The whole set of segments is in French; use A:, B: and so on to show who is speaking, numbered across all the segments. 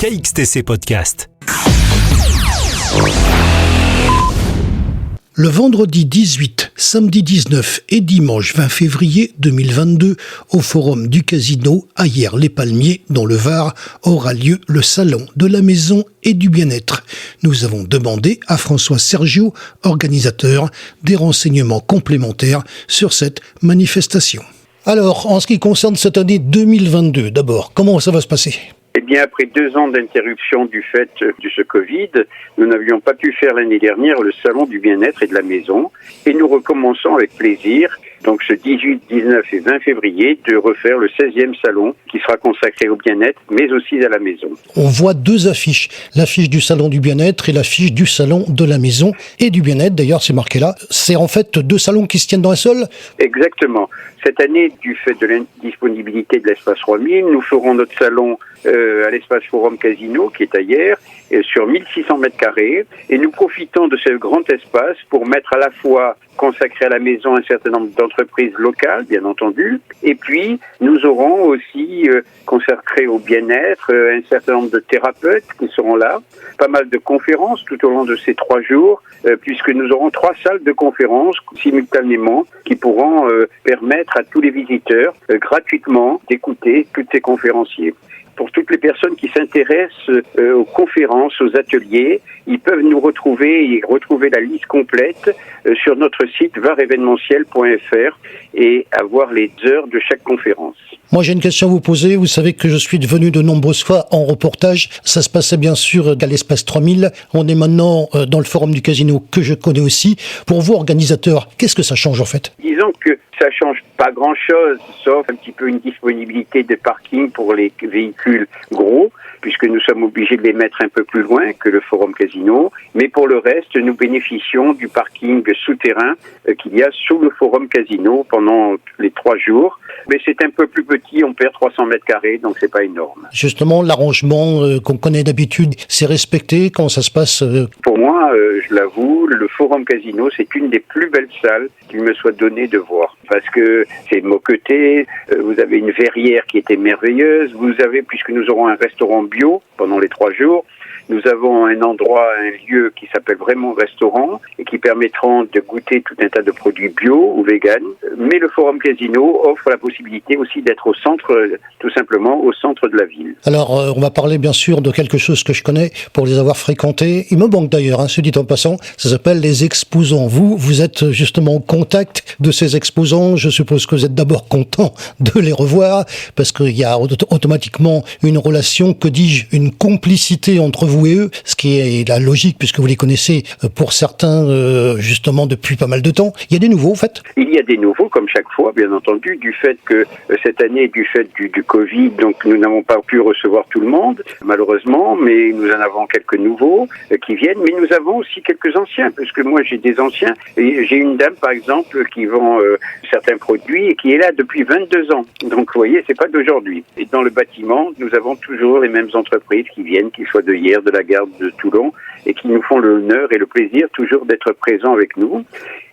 A: KXTC Podcast.
B: Le vendredi 18, samedi 19 et dimanche 20 février 2022, au Forum du Casino, à Hyères-les-Palmiers, dans le Var, aura lieu le Salon de la Maison et du Bien-être. Nous avons demandé à François Sergio, organisateur, des renseignements complémentaires sur cette manifestation. Alors, en ce qui concerne cette année 2022, d'abord, comment ça va se passer ?
C: Eh bien, après 2 ans d'interruption du fait de ce Covid, nous n'avions pas pu faire l'année dernière le salon du bien-être et de la maison. Et nous recommençons avec plaisir, donc ce 18, 19 et 20 février, de refaire le 16e salon qui sera consacré au bien-être, mais aussi à la maison.
B: On voit 2 affiches, l'affiche du salon du bien-être et l'affiche du salon de la maison et du bien-être. D'ailleurs, c'est marqué là. C'est en fait 2 salons qui se tiennent dans un seul ?
C: Exactement. Cette année, du fait de l'indisponibilité de l'espace 3000, nous ferons notre salon à l'espace Forum Casino, qui est à Hyères, sur 1600 mètres carrés. Et nous profitons de ce grand espace pour mettre à la fois consacré à la maison un certain nombre d'entreprises locales, bien entendu. Et puis, nous aurons aussi consacré au bien-être un certain nombre de thérapeutes qui seront là. Pas mal de conférences tout au long de ces 3 jours, puisque nous aurons 3 salles de conférences simultanément qui pourront permettre à tous les visiteurs gratuitement d'écouter tous ces conférenciers. Pour toutes les personnes qui s'intéressent aux conférences, aux ateliers, ils peuvent nous retrouver et retrouver la liste complète sur notre site varevénementiel.fr et avoir les heures de chaque conférence.
B: Moi, j'ai une question à vous poser. Vous savez que je suis venu de nombreuses fois en reportage. Ça se passait bien sûr à l'espace 3000. On est maintenant dans le Forum du Casino que je connais aussi. Pour vous, organisateurs, qu'est-ce que ça change en fait ?
C: Disons que ça change pas grand-chose, sauf un petit peu une disponibilité de parking pour les véhicules gros, puisque nous sommes obligés de les mettre un peu plus loin que le Forum Casino. Mais pour le reste, nous bénéficions du parking souterrain qu'il y a sous le Forum Casino pendant les 3 jours. Mais c'est un peu plus petit, on perd 300 mètres carrés, donc c'est pas énorme.
B: Justement, l'arrangement qu'on connaît d'habitude, c'est respecté ? Comment ça se passe ?
C: Pour moi, je l'avoue, le Forum Casino, c'est une des plus belles salles qu'il me soit donné de voir. Parce que c'est moquetté, vous avez une verrière qui était merveilleuse, vous avez, puisque nous aurons un restaurant bio pendant les 3 jours, nous avons un endroit, un lieu qui s'appelle vraiment restaurant et qui permettront de goûter tout un tas de produits bio ou vegan. Mais le Forum Casino offre la possibilité aussi d'être au centre, tout simplement au centre de la ville.
B: Alors, on va parler bien sûr de quelque chose que je connais pour les avoir fréquentés. Il me manque d'ailleurs, se dit en passant, ça s'appelle les exposants. Vous êtes justement en contact de ces exposants. Je suppose que vous êtes d'abord content de les revoir parce qu'il y a automatiquement une relation, que dis-je, une complicité entre vous et eux, ce qui est la logique puisque vous les connaissez pour certains justement depuis pas mal de temps. Il y a des nouveaux en fait ?
C: Il y a des nouveaux comme chaque fois, bien entendu, du fait que cette année, du fait du Covid, donc nous n'avons pas pu recevoir tout le monde, malheureusement, mais nous en avons quelques nouveaux qui viennent, mais nous avons aussi quelques anciens, parce que moi j'ai des anciens, et j'ai une dame par exemple qui vend certains produits et qui est là depuis 22 ans. Donc vous voyez, c'est pas d'aujourd'hui. Et dans le bâtiment, nous avons toujours les mêmes entreprises qui viennent, qu'ils soient de Hyères, de la gare de Toulon, et qui nous font l'honneur et le plaisir toujours d'être présents avec nous.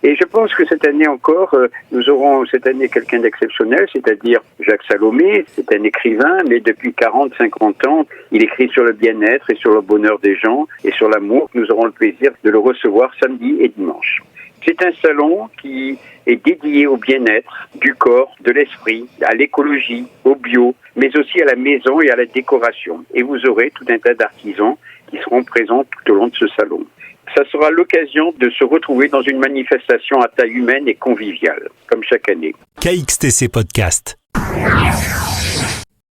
C: Et je pense que cette année encore, nous aurons cette année quelqu'un d'exceptionnel, c'est-à-dire Jacques Salomé. C'est un écrivain, mais depuis 40-50 ans, il écrit sur le bien-être et sur le bonheur des gens et sur l'amour. Nous aurons le plaisir de le recevoir samedi et dimanche. C'est un salon qui est dédié au bien-être du corps, de l'esprit, à l'écologie, au bio, mais aussi à la maison et à la décoration. Et vous aurez tout un tas d'artisans qui seront présents tout au long de ce salon. Ça sera l'occasion de se retrouver dans une manifestation à taille humaine et conviviale, comme chaque année.
A: KXTC Podcast.